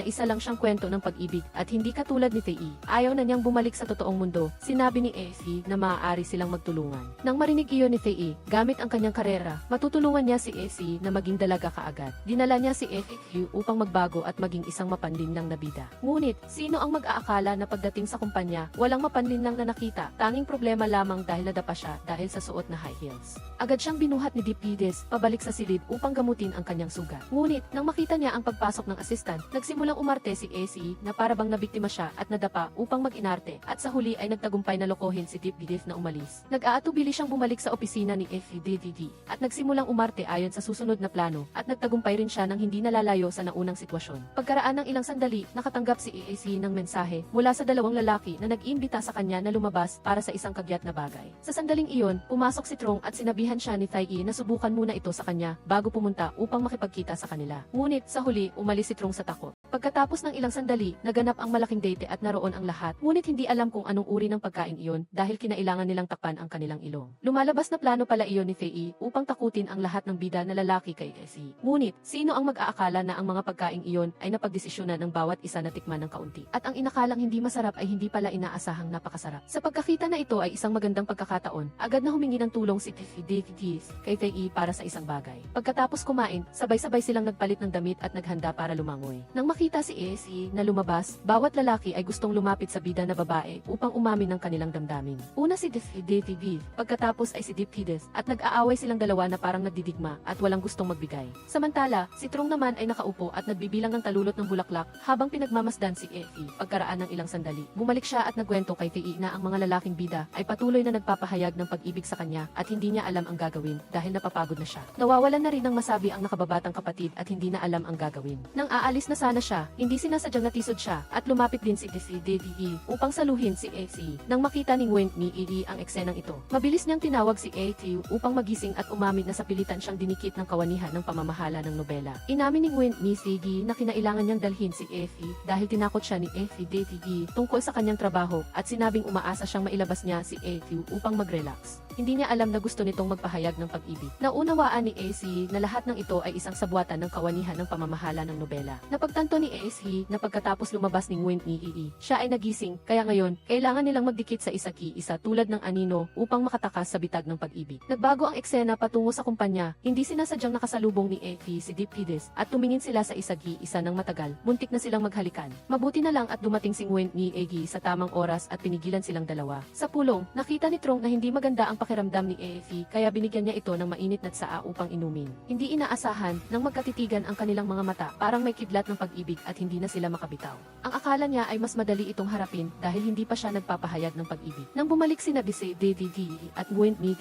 isa lang siyang kwento ng pag-ibig at hindi katulad ni Fei. Ayaw na niyang bumalik sa totoong mundo. Sinabi ni AC na maaari silang magtulungan. Nang marinig iyon ni Fei, gamit ang kanyang karera, matutulungan niya si AC na maging dalaga kaagad. Dinala niya si FQ upang magbago at maging isang mapanlinlang na bida. Ngunit, sino ang mag-aakala na pagdating sa kumpanya, walang mapanlinlang na nakita, tanging problema lamang dahil nadapa siya dahil sa suot na high heels. Agad siyang binuhat ni Dipides pabalik sa silid upang gamutin ang kanyang sugat. Ngunit, nang makita niya ang pagpasok ng assistant, nagsimulang umarte si AC na para bang nabiktima siya at nadapa upang mag-inarte at sa huli ay nagtagumpay na lokohin si Dipides na umalis. Nag-aatubili siyang bumalik sa opisina ni FDDD at nagsimulang umarte ayon sa susunod na plano at nagtagumpay rin siya nang hindi nalalayo sa naunang sitwasyon. Pagkaraan ng ilang sandali, nakatanggap si EAC ng mensahe mula sa dalawang lalaki na nag-iimbita sa kanya na lumabas para sa isang kagyat na bagay. Sa sandaling iyon, pumasok si Trong at sinabihan siya ni Tai na subukan muna ito sa kanya bago pumunta upang makipagkita sa kanila. Ngunit sa huli, umalis si Trong sa takot. Pagkatapos ng ilang sandali, naganap ang malaking date at naroon ang lahat, ngunit hindi alam kung anong uri ng pagkain iyon dahil kinailangan nilang takpan ang kanilang ilong. Lumalabas na plano pala iyon ni Fei upang takutin ang lahat ng bida na lalaki kay EAC. Ngunit, sino ang mag-aakala na ang mga pagkain iyon ay napagdesisyonan ng bawat isa na tikman ng kaunti? At ang inakalang hindi masarap ay hindi pala inaasahang napakasarap. Sa pagkakita na ito ay isang magandang pagkakataon, agad na humingi ng tulong si Davies kay Fei para sa isang bagay. Pagkatapos kumain, sabay-sabay silang nagpalit ng damit at naghanda para lumangoy. Nang makita si EAC na lumabas, bawat lalaki ay gustong lumapit sa bida na babae upang umamin ng kanilang damdamin. Una si Davies, pagkatapos ay si Dipides at nag-aaway silang dalawa na parang nagdidigma at walang gustong magbigay. Samantala, si Trong naman ay nakaupo at nagbibilang ng talulot ng bulaklak habang pinagmamasdan si Effie. Pagkaraan ng ilang sandali, bumalik siya at nagkwento kay Fei na ang mga lalaking bida ay patuloy na nagpapahayag ng pag-ibig sa kanya at hindi niya alam ang gagawin dahil napapagod na siya. Nawawalan na rin ng masabi ang nakababatang kapatid at hindi na alam ang gagawin. Nang aalis na sana siya, hindi sinasadyang natisod siya at lumapit din si DDE upang saluhin si AC. Nang makita ni Wen ni Iri ang eksenang ito, mabilis niyang tinawag si AC upang magising at umamin na sa pilitan siyang dinikit ng kawanihan ng pamamahala ng nobela. Inamin ni Wen ni Sigi na kinailangan niyang dalhin si Effie dahil tinakot siya ni Effie DDE tungkol sa kanyang trabaho at sinabing umaasa siyang mailabas niya si Effie upang mag-relax. Hindi niya alam na gusto nitong magpahayag ng pag-ibig. Naunawaan ni AC na lahat ng ito ay isang sabuatan ng kawanihan ng pamamahala ng nobela. Napagtanto ni AC na pagkatapos lumabas ni Wen ni Iri, siya ay nagising, kaya ngayon, kailangan nilang magdikit sa isa tulad ng anino upang makatakas sa bitag ng pag-ibig. Nagbago ang eksena patungo sa kumpanya, hindi sinasadyang nakasalubong ni Effie si Dipides at tumingin sila sa isa ng matagal, muntik na silang maghalikan. Mabuti na lang at dumating si Wen ni Egi sa tamang oras at pinigilan silang dalawa. Sa pulong, nakita ni Trong na hindi maganda ang pakiramdam ni Effie kaya binigyan niya ito ng mainit na tsaa upang inumin. Hindi inaasahan nang magkatitigan ang kanilang mga mata parang may kidlat ng pag-ibig at hindi na sila makabitaw. Ang akala niya ay mas madali itong harapin dahil hindi pa siya nagpapahayag ng pag-ibig. Nang bumalik sina Bise, DDD at Nguyen Ni,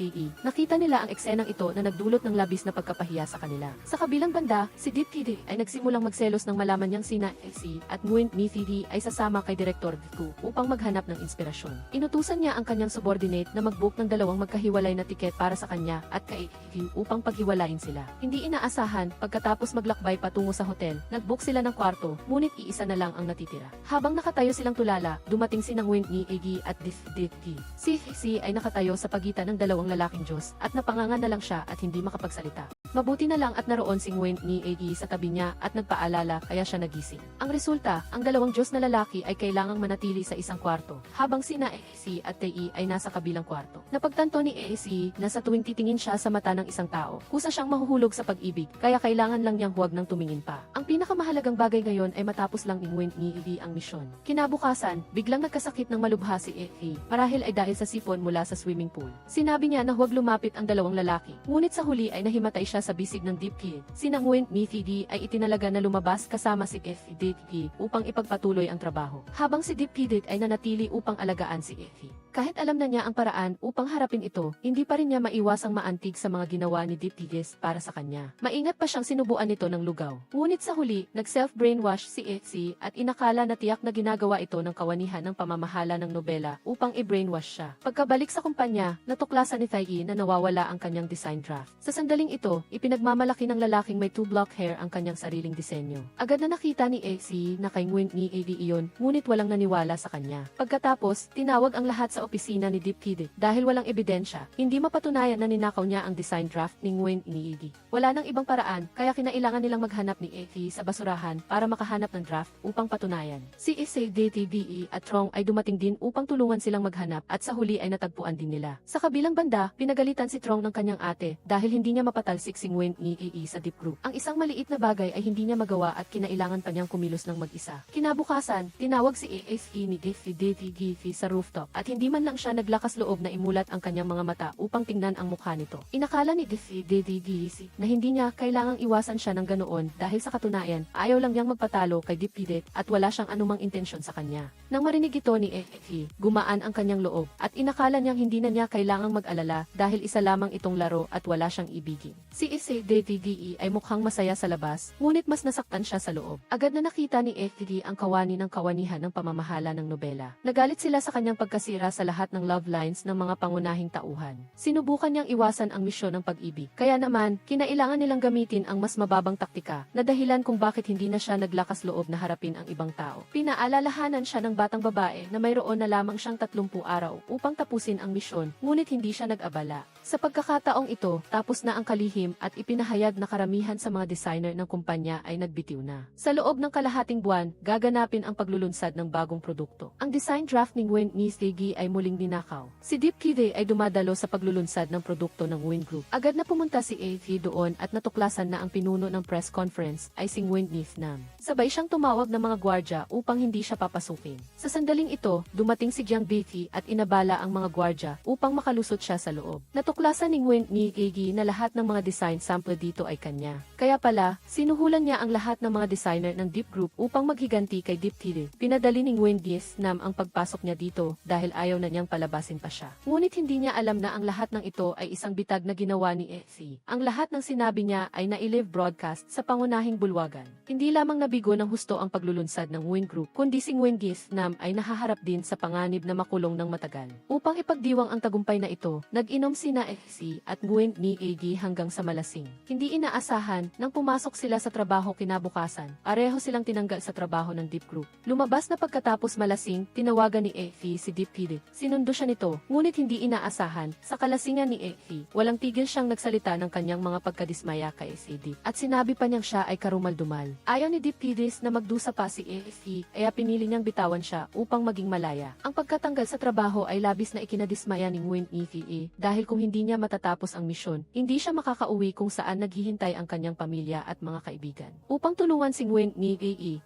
nakita nila ang eksenang ito na nagdulot ng labis na pagkapahiya sa kanila. Sa kabilang banda, si Deep Kid ay nagsimulang magselos nang malaman niyang sina Effie at Nguyen Ni ay sasama kay Direktor Viku upang maghanap ng inspirasyon. Inutusan niya ang kanyang subordinate na mag-book ng dalawang magkahiwalay na tiket para sa kanya at kay Effie upang paghiwalayin sila. Hindi inaasahan, pagkatapos maglakbay patungo sa hotel, nag-book sila ng kwarto, ngunit iisa na lang ang natitira. Habang nakatayo silang tulala, dumating si Nguyen Ni at Difdifki. Si Effie ay nakatayo sa pagitan ng dalawang lalaking Diyos at napanganga na lang siya at hindi makapagsalita. Mabuti na lang at naroon si Nguyen Ni sa tabi niya at nagpaalala kaya siya nagising. Ang resulta, ang dalawang Diyos na lalaki ay kailangang manatili sa isang kwarto, habang sina Effie at Tei ay nasa kabilang kwarto. Napagtanto ni Effie na sa tuwing titingin siya sa mata ng isang tao, kusa siyang mahuhulog sa pag-ibig, kaya kailangan lang niyang huwag nang tumingin pa. Ang pinakamahalagang bagay ngayon ay matapos lang ni Nguyen Ni ang misyon. Kinabukasan, biglang nagkasakit ng malubha si Effie, marahil ay dahil sa sipon mula sa swimming pool. Sinabi niya na huwag lumapit ang dalawang lalaki, ngunit sa huli ay nahimatay siya sa bisig ng Deep Kid. Sina Nguyen Ni ay itinalaga na lumabas kasama si Effie upang ipagpatuloy ang trabaho, habang si Deep Kid ay nanatili upang alagaan si Effie. Kahit alam na niya ang paraan upang harapin ito, hindi pa rin niya maiwasang maantig sa mga ginawa ni Deep Kid para sa kanya. Maingat pa siyang sinubuan nito ng lugaw. Ngunit sa huli, nag-self-brainwash si Effie at inakala na tiyak na ginagawa ito ng kawanihan ng pamamahala ng nobela upang i-brainwash siya. Pagkabalik sa kumpanya, natuklasan ni Thai na nawawala ang kanyang design draft. Sa sandaling ito, ipinagmamalaki ng lalaking may 2-block hair ang kanyang sariling disenyo. Agad na nakita ni Effie na kay Nguyen Ni iyon, ngunit walang naniwala sa kanya. Pagkatapos, tinawag ang lahat sa opisina ni Deep Kid dahil walang ebidensya, hindi mapatunayan na ninakaw niya ang design draft ni Nguyen Ni. Wala nang ibang paraan, kaya kinailangan nilang maghanap ni Effie sa basurahan para makahanap ng draft upang patunayan. Si DTBE at Trong ay dumating din upang tulungan silang maghanap at sa huli ay natagpuan din nila. Sa kabilang banda, pinagalitan si Trong ng kanyang ate dahil hindi niya mapatalsik si Nguyen Ni sa Deep Group. Ang isang maliit na bagay ay hindi niya magawa at kinailangan pa niyang kumilos ng mag-isa. Kinabukasan, tinawag si Effie ni DTBE sa rooftop at hindi man lang siya naglakas loob na imulat ang kanyang mga mata upang tingnan ang mukha nito. Inakala ni DTBE na hindi niya kailangang iwasan siya ng ganoon dahil sa katunayan, ayaw lang niyang magpatalo kay Deep Kid at wala siyang anumang intensyon sa kanya. Nang marinig ito ni Effie, gumaan ang kanyang loob at inakala niyang hindi na niya kailangang mag-alala dahil isa lamang itong laro at wala siyang ibigin. Si DTBE ay mukhang masaya sa labas, ngunit mas nasaktan siya sa loob. Agad na nakita ni Effie ang kawani ng kawanihan ng pamamahala ng nobela. Nagalit sila sa kanyang pagkasira sa lahat ng love lines ng mga pangunahing tauhan. Sinubukan niyang iwasan ang misyon ng pag-ibig. Kaya naman, kinailangan nilang gamitin ang mas mababang taktika na dahilan kung bakit hindi na siya naglakas loob na harapin ang ibang tao. Pinaalalahanan siya ng batang babae na mayroon na lamang siyang 30 araw upang tapusin ang misyon, ngunit hindi siya nag-abala. Sa pagkakataong ito, tapos na ang kalihim at ipinahayag na karamihan sa mga designer ng kumpanya ay nagbitiw na. Sa loob ng kalahating buwan, gaganapin ang paglulunsad ng bagong produkto. Ang design draft ni Nguyen Ni ay muling ninakaw. Si Deep Kid ay dumadalo sa paglulunsad ng produkto ng Nguyen Group. Agad na pumunta si Effie doon at natuklasan na ang pinuno ng press conference ay si Nguyen Ni Nam. Sabay siyang tumawag ng mga gwardya upang hindi siya papasukin. Sa sandaling ito, dumating si Jiang Beatty at inabala ang mga gwardya upang makalusot siya sa loob. Natuklasan ni Nguyen Ni na lahat ng mga design sample dito ay kanya. Kaya pala, sinuhulan niya ang lahat ng mga designer ng Deep Group upang maghiganti kay Deep Kid. Pinadali ni Nguyen Ni Nam ang pagpasok niya dito dahil ayaw na niyang palabasin pa siya. Ngunit hindi niya alam na ang lahat ng ito ay isang bitag na ginawa ni Effie. Ang lahat ng sinabi niya ay na-live broadcast sa pangunahing bulwagan. Hindi lamang nabigo ng husto ang paglulunsad ng Nguyen Group, kundi si Nguyen Nam ay nahaharap din sa panganib na makulong ng matagal. Upang ipagdiwang ang tagumpay na ito, nag-inom sina Effie at Nguyen Ni hanggang sa malasing. Hindi inaasahan, nang pumasok sila sa trabaho kinabukasan, pareho silang tinanggal sa trabaho ng Deep Group. Lumabas na pagkatapos malasing, tinawagan ni Effie si Deep Kid. Sinundo siya nito, ngunit hindi inaasahan, sa kalasingan ni Effie, walang tigil siyang nagsalita ng kanyang mga pagkadismaya kay Deep. At sinabi pa niyang siya ay karumal-dumal. Ayaw ni Deep Kid na magdusa pa si Effie, kaya pinili niyang bitawan siya upang maging malaya. Ang pagkatanggal sa trabaho ay labis na ikinadismaya ni Nguyen Ni dahil kung hindi niya matatapos ang misyon, hindi siya makakauwi kung saan naghihintay ang kanyang pamilya at mga kaibigan. Upang tulungan si Nguyen Ni,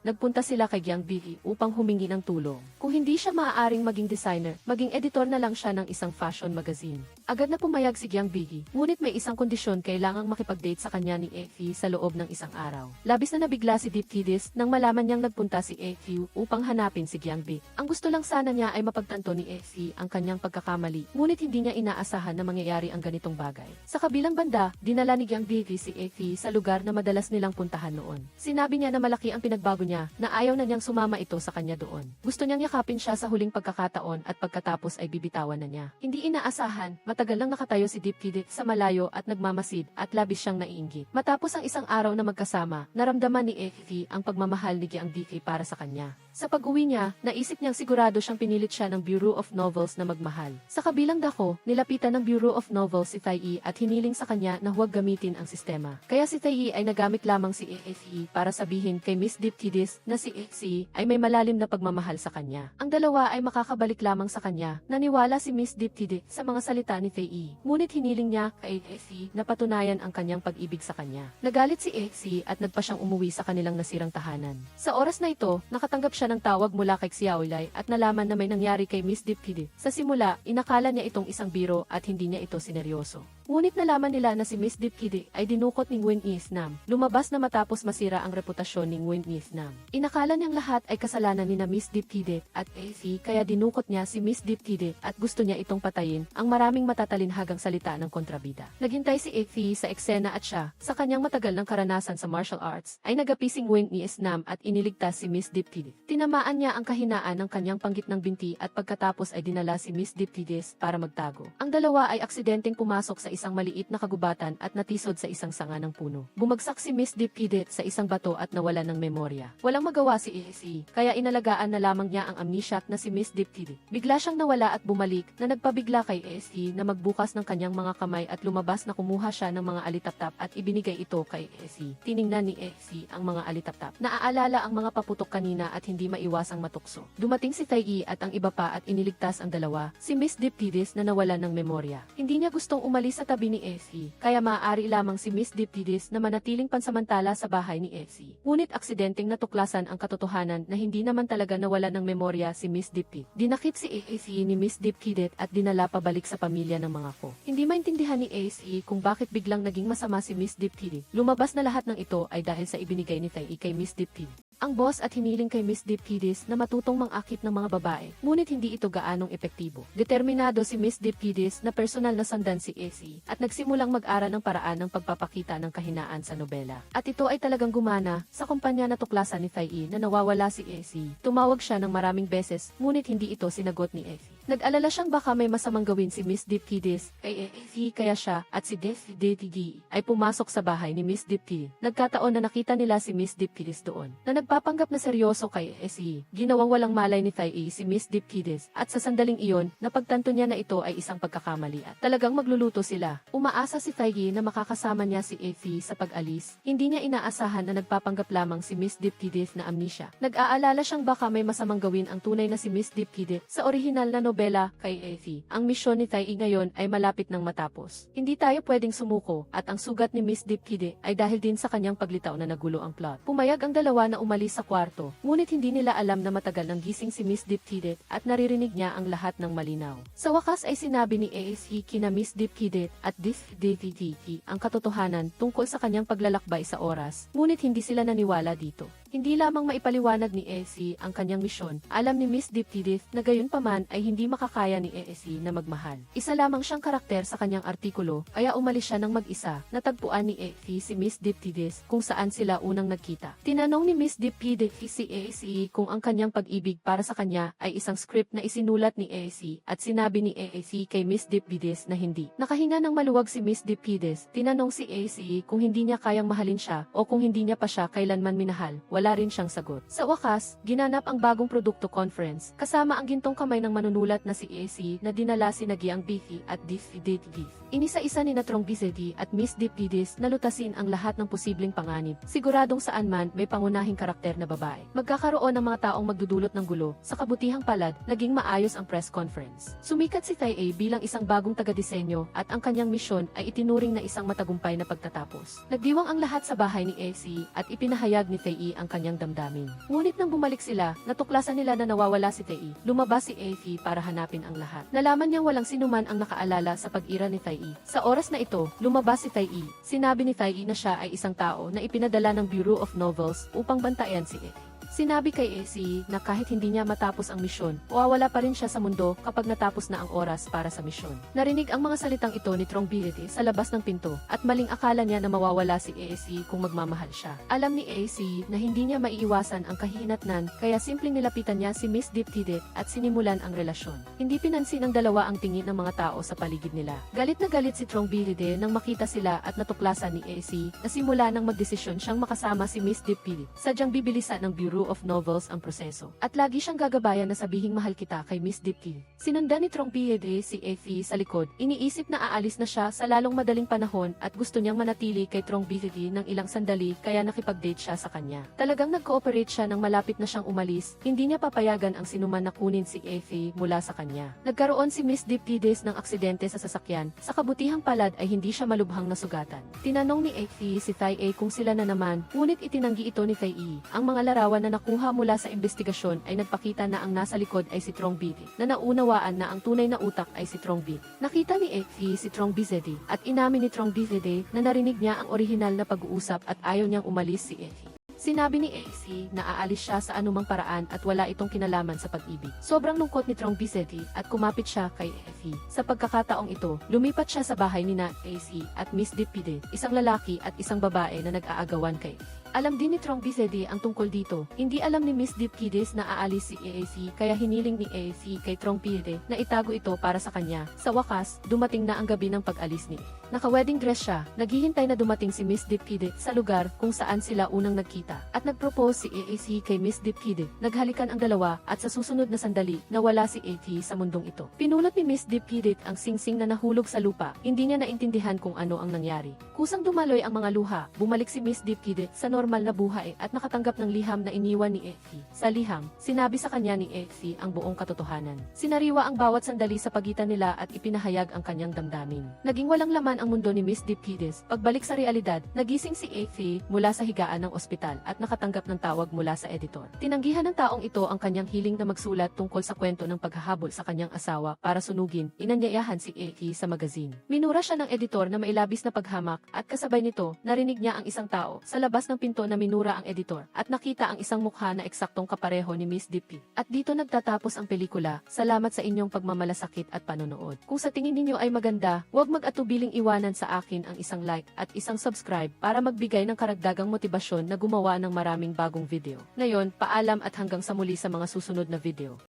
nagpunta sila kay Jiang Beatty upang humingi ng tulong. Kung hindi siya maaaring maging designer, maging editor na lang siya ng isang fashion magazine. Agad na pumayag si Giang Biggie, ngunit may isang kondisyon, kailangang makipag-date sa kanya ni Effie sa loob ng isang araw. Labis na nabigla si Deep Tidis nang malaman niyang nagpunta si Effie upang hanapin si Giang Big. Ang gusto lang sana niya ay mapagtanto ni Effie ang kanyang pagkakamali, ngunit hindi niya inaasahan na mangyayari ang ganitong bagay. Sa kabilang banda, dinala ni Giang Biggie si Effie sa lugar na madalas nilang puntahan noon. Sinabi niya na malaki ang pinagbago niya, na ayaw na niyang sumama ito sa kanya doon. Gusto niyang yakapin siya sa huling pagkakataon at pagkatapos ay bibitawan na niya. Hindi inaasahan, matagal lang nakatayo si Deep Tidis sa malayo at nagmamasid at labis siyang naiinggit. Matapos ang isang araw na magkasama, naramdaman ni Effie ang pagmamahal ni Giang Biggie para sa kanya. Sa pag-uwi niya, naisip niyang sigurado siyang pinilit siya ng Bureau of Novels na magmahal. Sa kabilang dako, nilapitan ng Bureau of Novels si Tae at hiniling sa kanya na huwag gamitin ang sistema. Kaya si Tae ay nagamit lamang si Effie para sabihin kay Miss Deep Tidis na si Effie ay may malalim na pagmamahal sa kanya. Ang dalawa ay makakabalik lamang sa kanya. Naniwala si Miss Deep Tidis sa mga salita ni Tae. Ngunit hiniling niya kay Effie na patunayan ang kanyang pag-ibig sa kanya. Nagalit si Effie at nagpa siyang umuwi sa kanilang nasirang tahanan. Sa oras na ito, nakatanggap siya ng tawag mula kay Xiaolai at nalaman na may nangyari kay Miss Deep Tidis. Sa simula, inakala niya itong isang biro at hindi niya ito sineryoso. Ngunit nalaman nila na si Miss Deep Tidis ay dinukot ni Nguyen Is Nam. Lumabas na matapos masira ang reputasyon ni Nguyen Is Nam. Inakala niyang lahat ay kasalanan ni na Miss Deep Tidis at Effie, kaya dinukot niya si Miss Deep Tidis at gusto niya itong patayin, ang maraming matatalinhagang salita ng kontrabida. Naghintay si Effie sa eksena at siya, sa kanyang matagal ng karanasan sa martial arts, ay nagapi si Nguyen Is Nam at iniligtas si Miss Deep Tidis. Tinamaan niya ang kahinaan ng kanyang panggitnang binti at pagkatapos ay dinala si Miss Deep Tidis para magtago. Ang dalawa ay aksidenteng pumasok sa isang maliit na kagubatan at natisod sa isang sanga ng puno. Bumagsak si Miss Deep Tidis sa isang bato at nawala ng memorya. Walang magawa si Effie, kaya inalagaan na lamang niya ang amnesiac na si Miss Deep Tidis. Bigla siyang nawala at bumalik na nagpabigla kay Effie na magbukas ng kanyang mga kamay at lumabas na kumuha siya ng mga alitaptap at ibinigay ito kay Effie. Tiningnan ni Effie ang mga alitaptap. Naaalala ang mga paputok kanina at hindi maiwasang matukso. Dumating si Tae at ang iba pa at iniligtas ang dalawa, si Miss Deep Tidis na nawala ng memorya. Hindi niya gustong umalis sa tabi ni Effie, kaya maaari lamang si Miss Deep Tidis na manatiling pansamantala sa bahay ni Effie. Ngunit aksidenteng natuklasan ang katotohanan na hindi naman talaga nawala ng memorya si Miss Deep Tidis. Dinakip si Effie ni Miss Deep Tidis at dinala pabalik sa pamilya ng mga ko. Hindi maintindihan ni Effie kung bakit biglang naging masama si Miss Deep Tidis. Lumabas na lahat ng ito ay dahil sa ibinigay ni Tae kay Miss Deep Tidis. Ang boss at hiniling kay Miss Deep Tidis na matutong mangakit ng mga babae, ngunit hindi ito gaanong epektibo. Determinado si Miss Deep Tidis na personal na sundan si Effie at nagsimulang mag-aral ng paraan ng pagpapakita ng kahinaan sa nobela. At ito ay talagang gumana sa kumpanya na tuklasan ni Tae na nawawala si Effie. Tumawag siya ng maraming beses, ngunit hindi ito sinagot ni Effie. Nag-alala siyang baka may masamang gawin si Miss Deep Tidis kay Effie, kaya siya at si Deep Tidis ay pumasok sa bahay ni Miss Deep Tidis. Nagkataon na nakita nila si Miss Deep Tidis doon, na nagpapanggap na seryoso kay Effie. Ginawang walang malay ni Tae si Miss Deep Tidis at sa sandaling iyon, napagtanto niya na ito ay isang pagkakamali at talagang magluluto sila. Umaasa si Tae na makakasama niya si Effie sa pag-alis. Hindi niya inaasahan na nagpapanggap lamang si Miss Deep Tidis na amnesia. Nag-aalala siyang baka may masamang gawin ang tunay na si Miss Deep Tidis sa orihinal na nobela kay Effie. Ang misyon ni Tae ngayon ay malapit nang matapos. Hindi tayo pwedeng sumuko at ang sugat ni Miss Deep Tidis ay dahil din sa kanyang paglitaw na nagulo ang plot. Pumayag ang dalawa na umalis sa kwarto, ngunit hindi nila alam na matagal nang gising si Miss Deep Tidis at naririnig niya ang lahat ng malinaw. Sa wakas ay sinabi ni Effie kina Miss Deep Tidis at Deep Tidis ang katotohanan tungkol sa kanyang paglalakbay sa oras, ngunit hindi sila naniwala dito. Hindi lamang maipaliwanag ni Effie ang kanyang misyon, alam ni Miss Deep Tidis na gayon paman ay hindi makakaya ni Effie na magmahal. Isa lamang siyang karakter sa kanyang artikulo, kaya umalis siya ng mag-isa. Natagpuan ni Effie si Miss Deep Tidis kung saan sila unang nagkita. Tinanong ni Miss Deep Tidis si Effie kung ang kanyang pag-ibig para sa kanya ay isang script na isinulat ni Effie at sinabi ni Effie kay Miss Deep Tidis na hindi. Nakahinga ng maluwag si Miss Deep Tidis, tinanong si Effie kung hindi niya kayang mahalin siya o kung hindi niya pa siya kailanman minahal. Wala rin siyang sagot. Sa wakas, ginanap ang bagong produkto conference, kasama ang gintong kamay ng manunulat na si Effie na dinala si Giang Biggie at Deep Tidis. Inisa-isa ni Trong Bizeti at Miss Deep Tidis na lutasin ang lahat ng posibleng panganib. Siguradong saan man may pangunahing karakter na babae. Magkakaroon ng mga taong magdudulot ng gulo. Sa kabutihang palad, naging maayos ang press conference. Sumikat si Tae bilang isang bagong taga-disenyo at ang kanyang misyon ay itinuring na isang matagumpay na pagtatapos. Nagdiwang ang lahat sa bahay ni Effie at ipinahayag ni Tae ang ang kanyang damdamin. Ngunit nang bumalik sila, natuklasan nila na nawawala si Tae. Lumabas si Ae para hanapin ang lahat. Nalaman niyang walang sinuman ang nakaalala sa pag-ira ni Tae. Sa oras na ito, lumabas si Tae. Sinabi ni Tae na siya ay isang tao na ipinadala ng Bureau of Novels upang bantayan si Ae. Sinabi kay AC na kahit hindi niya matapos ang misyon, mawawala pa rin siya sa mundo kapag natapos na ang oras para sa misyon. Narinig ang mga salitang ito ni Trongbillete sa labas ng pinto at maling akala niya na mawawala si AC kung magmamahal siya. Alam ni AC na hindi niya maiiwasan ang kahihinatnan kaya simpleng nilapitan niya si Miss Diptide at sinimulan ang relasyon. Hindi pinansin ng dalawa ang tingin ng mga tao sa paligid nila. Galit na galit si Trongbillete nang makita sila at natuklasan ni AC na simula nang magdesisyon siyang makasama si Miss Diptide. Sadyang bibilisan ng Bureau of Novels ang proseso. At lagi siyang gagabayan na sabihing mahal kita kay Miss Diptide. Sinundan ni Trongbillete si Effie sa likod. Iniisip na aalis na siya sa lalong madaling panahon at gusto niyang manatili kay Trongbillete ng ilang sandali kaya nakipag-date siya sa kanya. Talagang nag-cooperate siya nang malapit na siyang umalis. Hindi niya papayagan ang sinuman na kunin si Effie mula sa kanya. Nagkaroon si Miss Diptide ng aksidente sa sasakyan. Sa kabutihang palad ay hindi siya malubhang nasugatan. Tinanong ni Effie si Tae kung sila na naman, ngunit itinanggi ito ni Tae. Ang mga larawan na nakuha mula sa investigasyon ay nagpakita na ang nasa likod ay si Trongbillete, na naunawaan na ang tunay na utak ay si Trongbillete. Nakita ni Effie si Trongbillete at inamin ni Trongbillete na narinig niya ang orihinal na pag-uusap at ayaw niyang umalis si Effie. Sinabi ni AC na aalis siya sa anumang paraan at wala itong kinalaman sa pag-ibig. Sobrang lungkot ni Trongbillete at kumapit siya kay Effie. Sa pagkakataong ito, lumipat siya sa bahay nina AC at Miss Diptide, isang lalaki at isang babae na nag-aagawan kay Effie. Alam din ni Trongbillete ang tungkol dito. Hindi alam ni Miss Diptide na aalis si AC kaya hiniling ni AC kay Trongbillete na itago ito para sa kanya. Sa wakas, dumating na ang gabi ng pag-alis ni. Naka-wedding dress siya. Naghihintay na dumating si Miss Diptide sa lugar kung saan sila unang nagkita. At nag-propose si AC kay Miss Diptide. Naghalikan ang dalawa at sa susunod na sandali, nawala si AC sa mundong ito. Pinulot ni Miss Diptide ang singsing na nahulog sa lupa. Hindi niya naintindihan kung ano ang nangyari. Kusang dumaloy ang mga luha. Bumalik si Miss Diptide sa normal na buhay at nakatanggap ng liham na iniwan ni Effie. Sa liham, sinabi sa kanya ni Effie ang buong katotohanan. Sinariwa ang bawat sandali sa pagitan nila at ipinahayag ang kanyang damdamin. Naging walang laman ang mundo ni Miss Diptide. Pagbalik sa realidad, nagising si Effie mula sa higaan ng ospital at nakatanggap ng tawag mula sa editor. Tinanggihan ng taong ito ang kanyang hiling na magsulat tungkol sa kwento ng paghahabol sa kanyang asawa para sunugin. Inanyayahan si Effie sa magazine. Minura siya ng editor na mailabis na paghamak at kasabay nito, narinig niya ang isang tao sa labas ng pinto na minura ang editor at nakita ang isang mukha na eksaktong kapareho ni Miss Diptide. At dito nagtatapos ang pelikula. Salamat sa inyong pagmamalasakit at panonood. Kung sa tingin ninyo ay maganda, huwag mag-atubiling iwanan sa akin ang isang like at isang subscribe para magbigay ng karagdagang motibasyon na gumawa ng maraming bagong video. Ngayon, paalam at hanggang sa muli sa mga susunod na video.